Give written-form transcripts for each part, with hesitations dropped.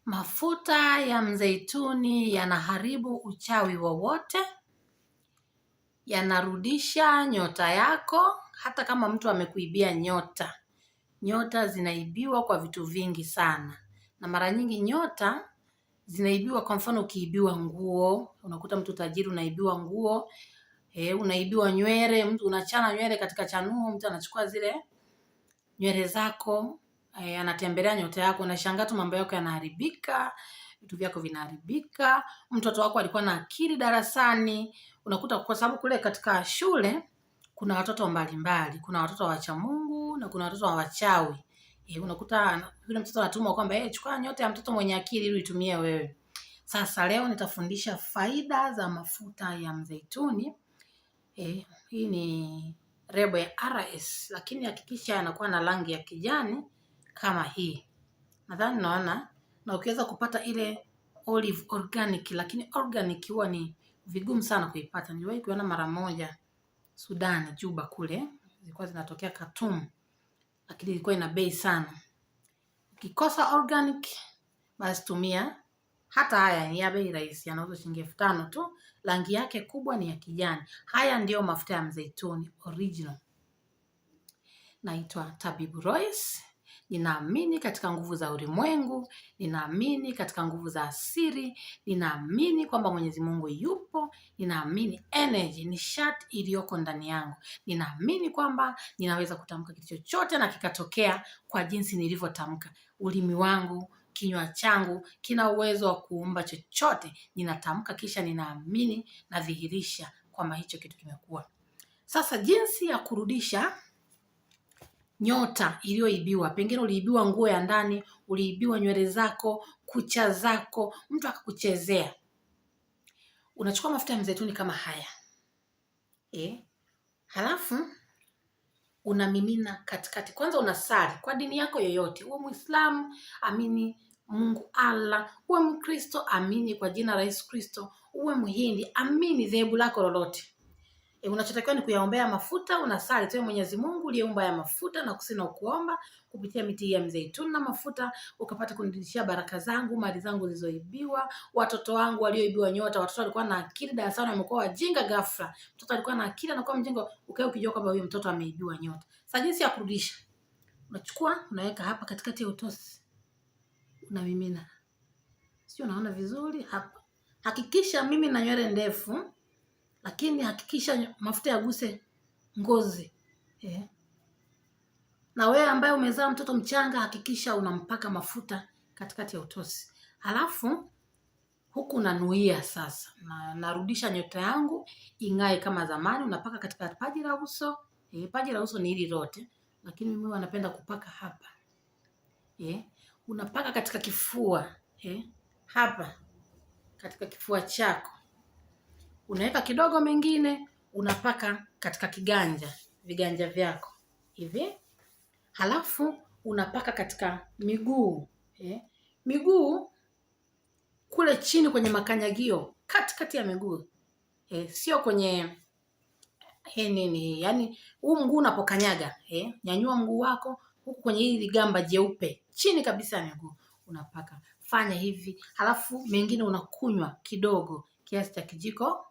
Mafuta ya mzeituni yanaharibu uchawi wowote, yanarudisha nyota yako. Hata kama mtu amekuibia nyota, nyota zinaibiwa kwa vitu vingi sana, na mara nyingi nyota zinaibiwa. Kwa mfano, ukiibiwa nguo, unakuta mtu tajiri unaibiwa nguo, unaibiwa nywele, mtu unachana nywele katika chanuo, mtu anachukua zile nywele zako, anatembelea nyota yako, unashangaa tu mambo yako yanaharibika, vitu vyako vinaharibika. Mtoto wako alikuwa na akili darasani, unakuta kwa sababu kule katika shule kuna watoto mbalimbali, kuna watoto wacha Mungu na kuna watoto wachawi. Unakuta yule mtoto anatumwa kwamba chukua nyota ya mtoto mwenye akili ili utumie wewe. Sasa leo nitafundisha faida za mafuta ya mzeituni. Hii ni lebo ya RS, lakini hakikisha yanakuwa na rangi ya kijani kama hii. Nadhani naona, na ukiweza kupata ile olive organic, lakini organic huwa ni vigumu sana kuipata. Niliwahi kuona mara moja Sudan, Juba kule, zilikuwa zinatokea Khartoum, lakini ilikuwa ina bei sana. Ukikosa organic, basi tumia hata haya, ni ya bei rahisi, yanauzwa shilingi 5,000 tu. Rangi yake kubwa ni ya kijani. Haya ndio mafuta ya mzeituni original. Naitwa Tabibu Royce. Ninaamini katika nguvu za ulimwengu, ninaamini katika nguvu za asili, ninaamini kwamba Mwenyezi Mungu yupo, ninaamini energy, nishati iliyoko ndani yangu. Ninaamini kwamba ninaweza kutamka kitu chochote na kikatokea kwa jinsi nilivyotamka. Ulimi wangu, kinywa changu kina uwezo wa kuumba chochote. Ninatamka kisha ninaamini, nadhihirisha kwamba hicho kitu kimekuwa. Sasa jinsi ya kurudisha nyota iliyoibiwa. Pengine uliibiwa nguo ya ndani, uliibiwa nywele zako, kucha zako, mtu akakuchezea. Unachukua mafuta ya mzeituni kama haya. Halafu unamimina katikati. Kwanza unasali kwa dini yako yoyote. Uwe Muislamu, amini Mungu Allah. Uwe Mkristo, amini kwa jina la Yesu Kristo. Uwe Mhindi, amini dhehebu lako lolote. Unachotakiwa ni kuyaombea mafuta. Unasali tu Mwenyezi Mungu uliyeumba ya mafuta, na kusina kuomba kupitia miti ya mzeituni na mafuta ukapata kunirudishia baraka zangu, mali zangu zilizoibiwa, watoto wangu walioibiwa nyota. Watoto walikuwa na akili darasani, wamekuwa wajinga ghafla. Mtoto alikuwa na akili anakuwa mjinga, ukae ukijua kwamba huyo mtoto ameibiwa nyota. Sasa jinsi ya kurudisha, unachukua unaweka hapa katikati ya utosi, unamimina. Sio, unaona vizuri hapa. Hakikisha mimi na nywele ndefu, lakini hakikisha mafuta yaguse ngozi. Na wewe ambaye umezaa mtoto mchanga, hakikisha unampaka mafuta katikati ya utosi. Halafu huku unanuia sasa, narudisha nyota yangu ing'ae kama zamani. Unapaka katika paji la uso. Paji la uso ni hili lote, lakini mimi wanapenda kupaka hapa. Unapaka katika kifua. Hapa katika kifua chako. Unaweka kidogo mengine, unapaka katika viganja vyako hivi. Halafu unapaka katika miguu. Miguu kule chini kwenye makanyagio, katikati ya miguu. Sio kwenye nini, yani huu mguu unapokanyaga, nyanyua mguu wako huku kwenye hili gamba jeupe, chini kabisa ya miguu unapaka. Fanya hivi, halafu mengine unakunywa kidogo, kiasi cha kijiko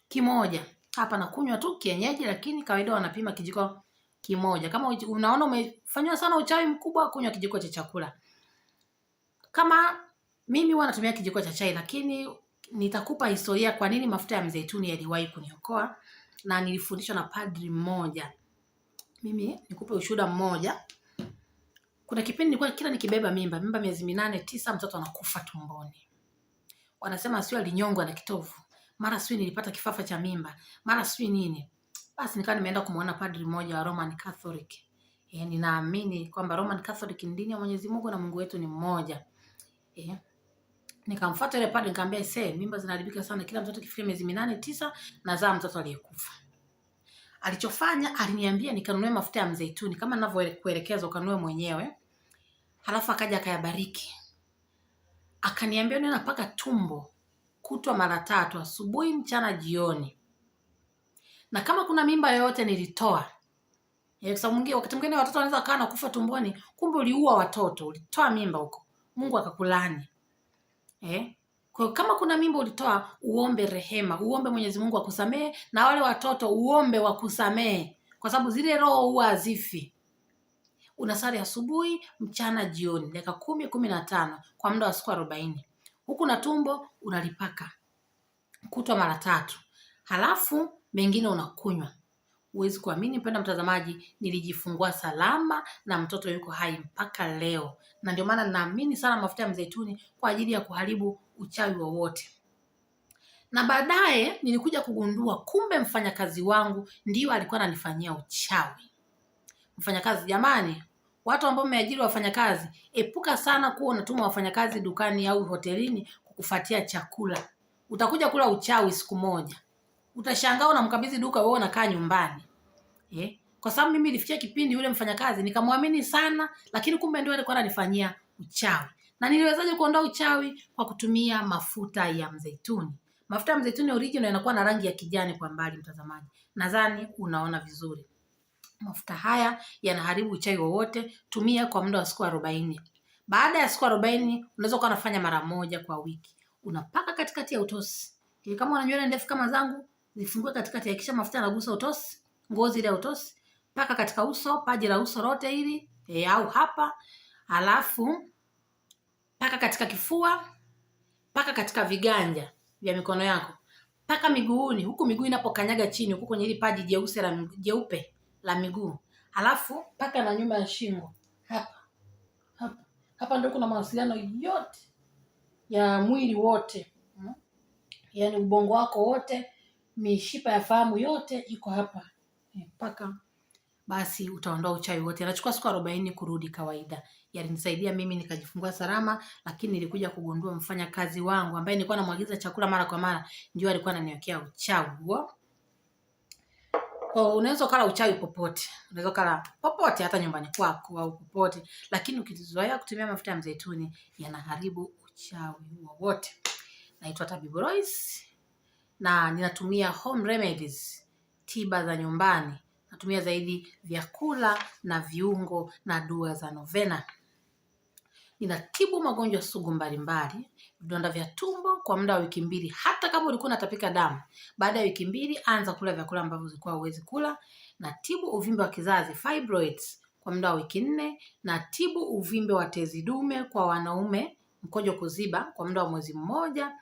kimoja. Hapa nakunywa tu kienyeji, lakini kawaida wanapima kijiko kimoja. Kama unaona umefanywa sana uchawi mkubwa, kunywa kijiko cha chakula. Kama mimi huwa natumia kijiko cha chai, lakini nitakupa historia kwa nini mafuta ya mzeituni yaliwahi kuniokoa, na nilifundishwa na padri mmoja. Mimi nikupe ushuhuda mmoja. Kuna kipindi nilikuwa kila nikibeba mimba miezi 8, 9, mtoto anakufa tumboni. Wanasema sio alinyongwa na kitovu, mara sio nilipata kifafa cha mimba, mara sio nini. Basi nikawa nimeenda kumuona padri mmoja wa Roman Catholic. Ninaamini kwamba Roman Catholic ni dini ya Mwenyezi Mungu na Mungu wetu ni mmoja. Nikamfuata ile padri, nikamwambia mimba zinaharibika sana, kila mtoto kifikia miezi 8, 9 nazaa mtoto aliyekufa. Alichofanya, aliniambia nikanunue mafuta ya mzeituni kama ninavyokuelekeza, ukanunue mwenyewe. Halafu akaja akayabariki. Akaniambia ninapaka tumbo kutwa mara 3, asubuhi, mchana, jioni. Na kama kuna mimba yoyote nilitoa, Kwa sababu wakati mwingine watoto wanaweza kaa na kufa tumboni, kumbe uliua watoto, ulitoa mimba huko. Mungu akakulani. Kwa kama kuna mimba ulitoa, uombe rehema, uombe Mwenyezi Mungu akusamee, na wale watoto uombe wakusamee, kwa sababu zile roho huwa hazifi. Unasali asubuhi, mchana, jioni, dakika 10-15 kwa muda wa siku 40. Huku na tumbo unalipaka kutwa mara 3. Halafu mengine unakunywa. Huwezi kuamini mpenda mtazamaji, nilijifungua salama na mtoto yuko hai mpaka leo. Na ndio maana naamini sana mafuta ya mzeituni kwa ajili ya kuharibu uchawi wowote. Na baadaye nilikuja kugundua kumbe mfanyakazi wangu ndio alikuwa ananifanyia uchawi. Mfanyakazi, jamani, watu ambao mmeajiri wafanyakazi, epuka sana kuwa unatuma wafanyakazi dukani au hotelini kukufuatia chakula. Utakuja kula uchawi siku moja. Utashangaa unamkabidhi duka, wewe unakaa nyumbani. Kwa sababu mimi nilifikia kipindi yule mfanyakazi nikamwamini sana, lakini kumbe ndio alikuwa ananifanyia uchawi. Na niliwezaje kuondoa uchawi? Kwa kutumia mafuta ya mzeituni. Mafuta ya mzeituni original yanakuwa na rangi ya kijani kwa mbali, mtazamaji. Nadhani unaona vizuri. Mafuta haya yanaharibu uchawi wowote. Tumia kwa muda wa siku 40. Baada ya siku 40 unaweza kuwa unafanya mara moja kwa wiki. Unapaka katikati ya utosi. Kama una nywele ndefu kama zangu, zifungue katikati, hakikisha mafuta yanagusa utosi, ngozi ile ya utosi. Paka katika uso, paji la uso lote hili, au hapa. Alafu paka katika kifua, paka katika viganja vya mikono yako. Paka miguuni, huku miguu inapokanyaga chini, huku kwenye hili paji jeupe la miguu. Alafu paka na nyuma ya shingo. Hapa ndio kuna mawasiliano yote ya mwili wote. Yaani ubongo wako wote, mishipa ya fahamu yote iko hapa. Paka basi utaondoa uchawi wote. Anachukua siku 40 kurudi kawaida. Yalinisaidia mimi nikajifungua salama, lakini nilikuja kugundua mfanyakazi wangu ambaye nilikuwa namwagiza chakula mara kwa mara ndio alikuwa ananiwekea uchawi huo. Kwa unaweza kula uchawi popote. Unaweza kula popote, hata nyumbani kwako au popote, lakini ukizoea kutumia mafuta ya mzeituni yanaharibu uchawi wowote. Naitwa Tabibu Royce na ninatumia home remedies, tiba za nyumbani. Natumia zaidi vyakula na viungo na dua za novena. Ninatibu magonjwa sugu mbalimbali, vidonda vya tumbo kwa muda wa wiki 2. Hata kama ulikuwa unatapika damu, baada ya wiki 2 anza kula vyakula ambavyo ulikuwa huwezi kula. Natibu uvimbe wa kizazi, fibroids, kwa muda wa wiki 4. Natibu uvimbe wa tezi dume kwa wanaume, mkojo kuziba, kwa muda wa mwezi 1.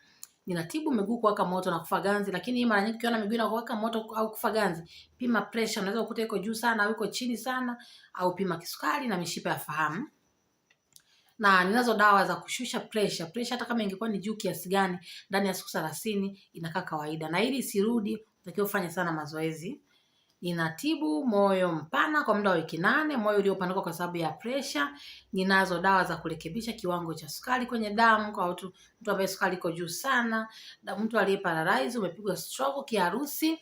Ninatibu miguu kuwaka moto na kufa ganzi, lakini mara nyingi ukiona miguu inakuwaka moto au kufa ganzi, pima pressure, unaweza kukuta iko juu sana au iko chini sana, au pima kisukari na mishipa ya fahamu. Na ninazo dawa za kushusha pressure. Pressure hata kama ingekuwa ni juu kiasi gani, ndani ya siku 30 inakaa kawaida. Na ili isirudi, unatakiwa ufanye sana mazoezi. Ninatibu moyo mpana kwa muda wa wiki 8, moyo uliopanuka kwa sababu ya pressure. Ninazo dawa za kurekebisha kiwango cha sukari kwenye damu kwa mtu ambaye sukari iko juu sana, na mtu aliyeparalyze, umepigwa stroke, kiharusi.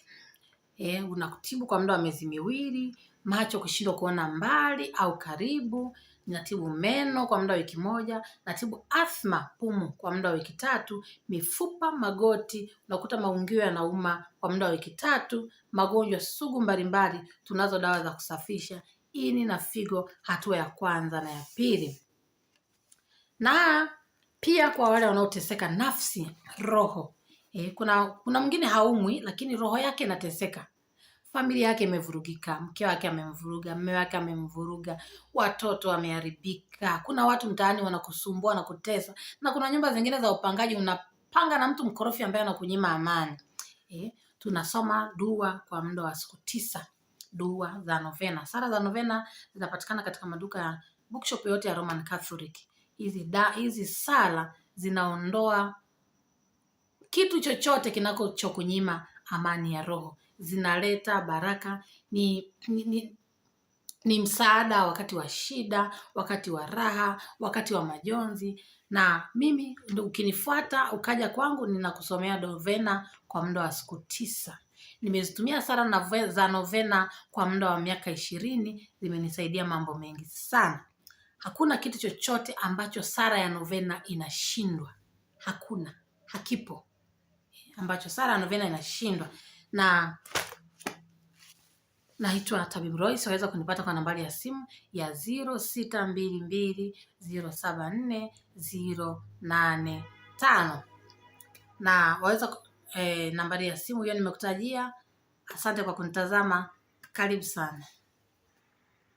Unakutibu kwa muda wa miezi 2, macho kushindwa kuona mbali au karibu. Ninatibu meno kwa muda wa wiki 1, natibu asthma pumu kwa muda wa wiki 3, mifupa, magoti, unakuta maungio yanauma kwa muda wa wiki 3, magonjwa sugu mbalimbali, tunazo dawa za kusafisha ini na figo hatua ya kwanza na ya pili. Na pia kwa wale wanaoteseka nafsi, roho. Kuna mwingine haumwi lakini roho yake inateseka. Familia yake imevurugika, mke wake amemvuruga, mume wake amemvuruga, watoto wameharibika. Kuna watu mtaani wanakusumbua na kutesa, na kuna nyumba zingine za upangaji unapanga na mtu mkorofi ambaye anakunyima amani. Tunasoma dua kwa muda wa siku 9, dua za novena. Sala za novena zinapatikana katika maduka ya bookshop yote ya Roman Catholic. Hizi sala zinaondoa kitu chochote kinachokunyima amani ya roho. Zinaleta baraka, ni msaada wakati wa shida, wakati wa raha, wakati wa majonzi. Na mimi ukinifuata ukaja kwangu, ninakusomea novena kwa muda wa siku 9. Nimezitumia sala za novena kwa muda wa miaka 20, zimenisaidia mambo mengi sana. Hakuna kitu chochote ambacho sala ya novena inashindwa. Hakuna, hakipo ambacho sala ya novena inashindwa. Na Naitwa Tabibu Royce. Waweza kunipata kwa nambari ya simu ya 0622074085 na waweza nambari ya simu hiyo nimekutajia. Asante kwa kunitazama. Karibu sana.